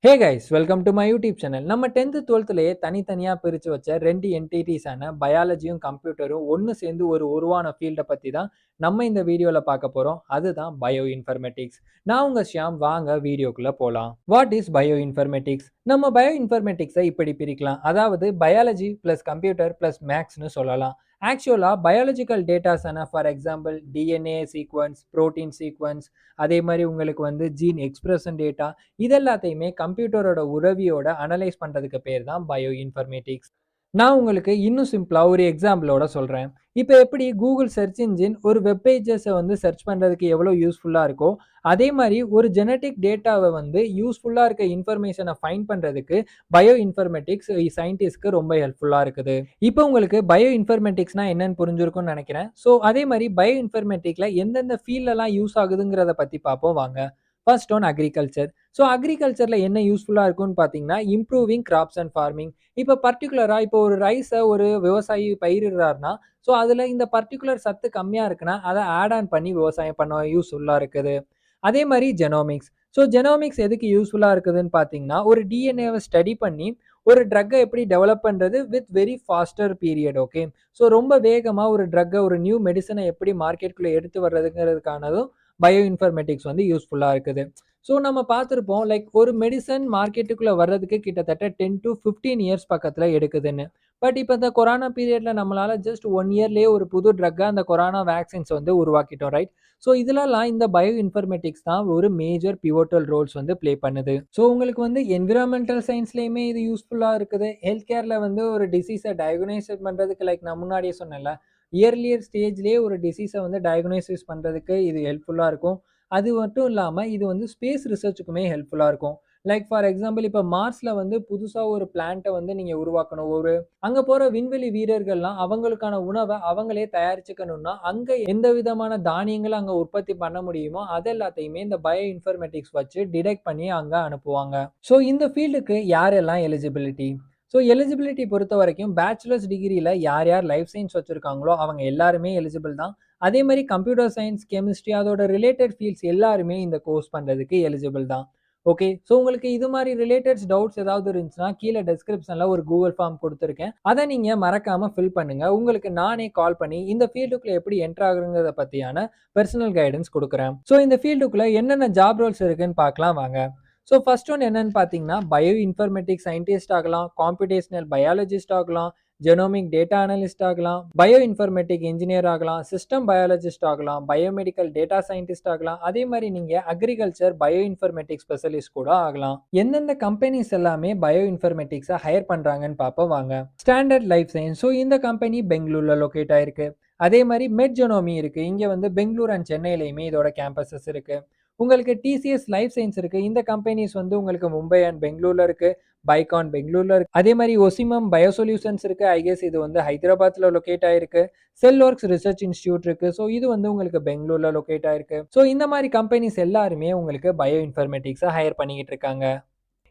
Hey guys welcome to my YouTube channel. நம்ம 10th 12th தனித்தனியா பிரிச்சு வச்ச ரெண்டு என்டிட்டிஸான பயாலஜியும் கம்ப்யூட்டரும் ஒன்று சேர்ந்து ஒரு உருவான ஃபீல்டை பற்றி தான் நம்ம இந்த வீடியோவில் பார்க்க போகிறோம். அதுதான் பயோ இன்ஃபர்மேட்டிக்ஸ். நான் உங்க ஷியாம், வாங்க வீடியோக்குள்ள போகலாம். What is bioinformatics? நம்ம பயோ இன்ஃபர்மேட்டிக்ஸை இப்படி பிரிக்கலாம். அதாவது பயாலஜி ப்ளஸ் கம்ப்யூட்டர் ப்ளஸ் மேக்ஸ்னு சொல்லலாம். ஆக்சுவலாக பயாலஜிக்கல் டேட்டாஸான for example DNA sequence, protein sequence, அதே மாதிரி உங்களுக்கு ஜீன் எக்ஸ்பிரஷன் டேட்டா, இது எல்லாத்தையுமே கம்ப்யூட்டரோட உதவியோட அனலைஸ் பண்ணுறதுக்கு பேர் தான் பயோ இன்ஃபர்மேட்டிக்ஸ். நான் உங்களுக்கு இன்னும் சிம்பிளா ஒரு எக்ஸாம்பிளோட சொல்றேன். இப்போ எப்படி கூகுள் சர்ச் இன்ஜின் ஒரு வெப் பேஜஸை சர்ச் பண்றதுக்கு எவ்வளோ யூஸ்ஃபுல்லா இருக்கோ, அதே மாதிரி ஒரு ஜெனட்டிக் டேட்டாவை யூஸ்ஃபுல்லா இருக்க இன்ஃபர்மேஷனை ஃபைண்ட் பண்றதுக்கு பயோ இன்ஃபர்மேட்டிக்ஸ் சயின்டிஸ்ட்க்கு ரொம்ப ஹெல்ப்ஃபுல்லா இருக்குது. இப்போ உங்களுக்கு பயோ இன்ஃபர்மேட்டிக்ஸ்னா என்னன்னு புரிஞ்சிருக்கும்னு நினைக்கிறேன். ஸோ அதே மாதிரி பயோ இன்ஃபர்மேட்டிக்ல எந்தெந்த ஃபீல்டெல்லாம் யூஸ் ஆகுதுங்கிறத பத்தி பார்ப்போம் வாங்க. First one agriculture. ஸோ அக்ரிகல்ச்சர்ல என்ன யூஸ்ஃபுல்லா இருக்கும்னு பார்த்தீங்கன்னா, இம்ப்ரூவிங் கிராப்ஸ் அண்ட் ஃபார்மிங். இப்போ பர்டிகுலரா இப்போ ஒரு ரைஸை ஒரு விவசாயி பயிரிடுறாருன்னா, ஸோ அதில் இந்த பர்டிகுலர் சத்து கம்மியாக இருக்குன்னா அதை ஆட் ஆன் பண்ணி விவசாயம் பண்ண யூஸ்ஃபுல்லாக இருக்குது. அதே மாதிரி ஜெனோமிக்ஸ். ஸோ ஜெனோமிக்ஸ் எதுக்கு யூஸ்ஃபுல்லாக இருக்குதுன்னு பார்த்தீங்கன்னா, ஒரு டிஎன்ஏவை ஸ்டடி பண்ணி ஒரு ட்ரக்கை எப்படி டெவலப் பண்ணுறது with very faster period. Okay, so ரொம்ப வேகமாக ஒரு ட்ரக்கை, ஒரு நியூ மெடிசனை எப்படி மார்க்கெட்டுக்குள்ளே எடுத்து வர்றதுங்கிறதுக்கானதும் பயோ இன்ஃபர்மேட்டிக்ஸ் யூஸ்ஃபுல்லாக இருக்குது. ஸோ நம்ம பார்த்துருப்போம், லைக் ஒரு மெடிசன் மார்க்கெட்டுக்குள்ளே வர்றதுக்கு கிட்டத்தட்ட 10 to 15 இயர்ஸ் பக்கத்தில் எடுக்குதுன்னு. பட் இப்போ இந்த கொரோனா பீரியட்ல நம்மளால ஜஸ்ட் 1 இயர்லேயே ஒரு புது ட்ரக்கை, அந்த கொரோனா வேக்சின்ஸ் உருவாக்கிட்டோம், ரைட்? ஸோ இதுலலாம் இந்த பயோ இன்ஃபர்மேட்டிக்ஸ் தான் ஒரு மேஜர் பிவோட்டல் ரோல்ஸ் ப்ளே பண்ணுது. ஸோ உங்களுக்கு என்விரான்மெண்டல் சயின்ஸ்லேயுமே இது யூஸ்ஃபுல்லாக இருக்குது. ஹெல்த் கேரில் ஒரு டிசீஸை டயக்னைஸ் பண்ணுறதுக்கு, லைக் நான் முன்னாடியே சொன்னேன்ல, இயர்லியர் ஸ்டேஜ்லேயே ஒரு டிசீஸை டயக்னோசிஸ் பண்ணுறதுக்கு இது ஹெல்ப்ஃபுல்லாக இருக்கும். அது மட்டும் இல்லாமல் இது ஸ்பேஸ் ரிசர்ச்சுக்குமே ஹெல்ப்ஃபுல்லாக இருக்கும். லைக் ஃபார் எக்ஸாம்பிள் இப்போ மார்ஸில் புதுசாக ஒரு பிளான்ட்டை நீங்கள் உருவாக்கணும். ஒரு அங்கே போகிற விண்வெளி வீரர்கள்லாம் அவங்களுக்கான உணவை அவங்களே தயாரிச்சுக்கணும்னா, அங்கே எந்த விதமான தானியங்களை அங்கே உற்பத்தி பண்ண முடியுமோ அது எல்லாத்தையுமே இந்த பயோ இன்ஃபர்மேட்டிக்ஸ் வச்சு டிடெக்ட் பண்ணி அங்கே அனுப்புவாங்க. ஸோ இந்த ஃபீல்டுக்கு யாரெல்லாம் எலிஜிபிலிட்டி? ஸோ எலிஜிபிலிட்டி பொறுத்த வரைக்கும் பேச்சுலர்ஸ் டிகிரியில் யார் யார் லைஃப் சயின்ஸ் வச்சுருக்காங்களோ அவங்க எல்லாருமே எலிஜிபிள் தான். அதே மாதிரி கம்ப்யூட்டர் சயின்ஸ், கெமிஸ்ட்ரி, அதோட ரிலேட்டட் ஃபீல்ட்ஸ் எல்லாருமே இந்த கோர்ஸ் பண்ணுறதுக்கு எலிஜிபிள் தான். ஓகே, ஸோ உங்களுக்கு இது மாதிரி ரிலேட்டட் டவுட்ஸ் ஏதாவது இருந்துச்சுன்னா கீழே டிஸ்கிரிப்ஷனில் ஒரு கூகுள் ஃபார்ம் கொடுத்துருக்கேன். அதை நீங்கள் மறக்காமல் ஃபில் பண்ணுங்கள். உங்களுக்கு நானே கால் பண்ணி இந்த ஃபீல்டுக்குள்ளே எப்படி என்ட்ரு ஆகுங்கிறத பற்றியான பர்சனல் கைடன்ஸ் கொடுக்குறேன். ஸோ இந்த ஃபீல்டுக்குள்ளே என்னென்ன ஜாப் ரோல்ஸ் இருக்குன்னு பார்க்கலாம் வாங்க. ஸோ ஃபர்ஸ்ட் ஒன் என்னன்னு பார்த்தீங்கன்னா, பயோ இன்ஃபர்மேட்டிக்ஸ் சயின்டிஸ்ட் ஆகலாம், காம்படிஷனல் பயாலஜிஸ்ட் ஆகலாம், ஜெனோமிக் டேட்டா அனலிஸ்ட் ஆகலாம், பயோ இன்ஃபர்மேட்டிக் இன்ஜினியர் ஆகலாம், சிஸ்டம் பயாலஜிஸ்ட் ஆகலாம், பயோமெடிக்கல் டேட்டா சயின்டிஸ்ட் ஆகலாம். அதே மாதிரி நீங்கள் அக்ரிகல்ச்சர் பயோ இன்ஃபர்மேட்டிக் ஸ்பெஷலிஸ்ட் கூட ஆகலாம். எந்தெந்த கம்பெனிஸ் எல்லாமே பயோ இன்ஃபர்மேட்டிக்ஸை ஹையர் பண்ணுறாங்கன்னு பார்ப்போம் வாங்க. Standard life science. ஸோ இந்த கம்பெனி பெங்களூரில் லொக்கேட் ஆயிருக்கு. அதே மாதிரி மெட்ஜெனோமி இருக்குது. இங்கே பெங்களூர் அண்ட் சென்னையிலையுமே இதோட கேம்பஸஸ் இருக்குது. உங்களுக்கு டிசிஎஸ் லைஃப் சயின்ஸ் இருக்குது. இந்த கம்பெனிஸ் உங்களுக்கு மும்பை அண்ட் பெங்களூரில் இருக்குது. பைகான் பெங்களூரில் இருக்குது. அதே மாதிரி ஒசிமம் பயோசொல்யூஷன்ஸ் இருக்குது. ஐ கெஸ் இது ஹைதராபாத்தில் லொக்கேட் ஆயிருக்கு. செல் ஒர்க்ஸ் ரிசர்ச் இன்ஸ்டியூட் இருக்குது. ஸோ இது உங்களுக்கு பெங்களூரில் லொக்கேட் ஆயிருக்கு. ஸோ இந்த மாதிரி கம்பெனிஸ் எல்லாருமே உங்களுக்கு பயோ இன்ஃபர்மேட்டிக்ஸை ஹையர் பண்ணிக்கிட்டு இருக்காங்க.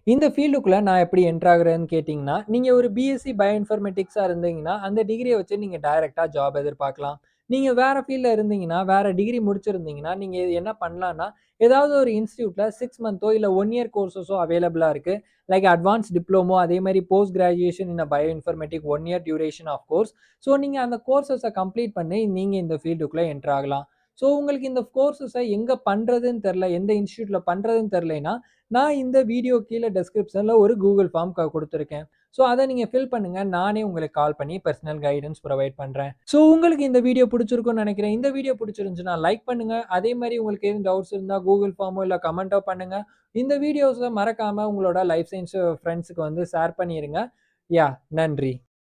இந்த ஃபீல்டுக்குள்ளே நான் எப்படி என்ட்ரு ஆகுறேன்னு கேட்டிங்கன்னா, நீங்கள் ஒரு பிஎஸ்சி பயோ இன்ஃபர்மேட்டிக்ஸாக இருந்தீங்கன்னா அந்த டிகிரியை வச்சு நீங்கள் டைரெக்டாக ஜாப் எதிர்பார்க்கலாம். நீங்கள் வேறு ஃபீல்டில் இருந்தீங்கன்னா, வேறு டிகிரி முடிச்சிருந்தீங்கன்னா, நீங்கள் என்ன பண்ணலான்னா, ஏதாவது ஒரு இன்ஸ்டியூட்டில் 6 மந்த்தோ இல்லை 1 இயர் கோர்ஸஸோ அவைலபிளாக இருக்குது. லைக் அட்வான்ஸ் டிப்ளமோ, அதே மாதிரி post graduation in bio informatic 1 year duration of course. So நீங்கள் அந்த கோர்சஸை கம்ப்ளீட் பண்ணி நீங்கள் இந்த ஃபீல்டுக்குள்ளே என்ட்ரு ஆகலாம். ஸோ உங்களுக்கு இந்த கோர்சஸை எங்கே பண்ணுறதுன்னு தெரில, எந்த இன்ஸ்டியூட்டில் பண்ணுறதுன்னு தெரிலனா, நான் இந்த வீடியோ கீழே டிஸ்கிரிப்ஷனில் ஒரு கூகுள் ஃபார்ம் கொடுத்துருக்கேன். ஸோ அதை நீங்கள் ஃபில் பண்ணுங்கள். நானே உங்களுக்கு கால் பண்ணி பர்சனல் கைடன்ஸ் ப்ரொவைட் பண்ணுறேன். ஸோ உங்களுக்கு இந்த வீடியோ பிடிச்சிருக்கும்னு நினைக்கிறேன். இந்த வீடியோ பிடிச்சிருந்துச்சுன்னா லைக் பண்ணுங்கள். அதே மாதிரி உங்களுக்கு எதுவும் டவுட்ஸ் இருந்தால் கூகுள் ஃபார்மோ இல்லை கமெண்ட்டோ பண்ணுங்கள். இந்த வீடியோஸை மறக்காமல் உங்களோட லைஃப் சயின்ஸ் ஃப்ரெண்ட்ஸுக்கு ஷேர் பண்ணிடுங்க. யா, நன்றி.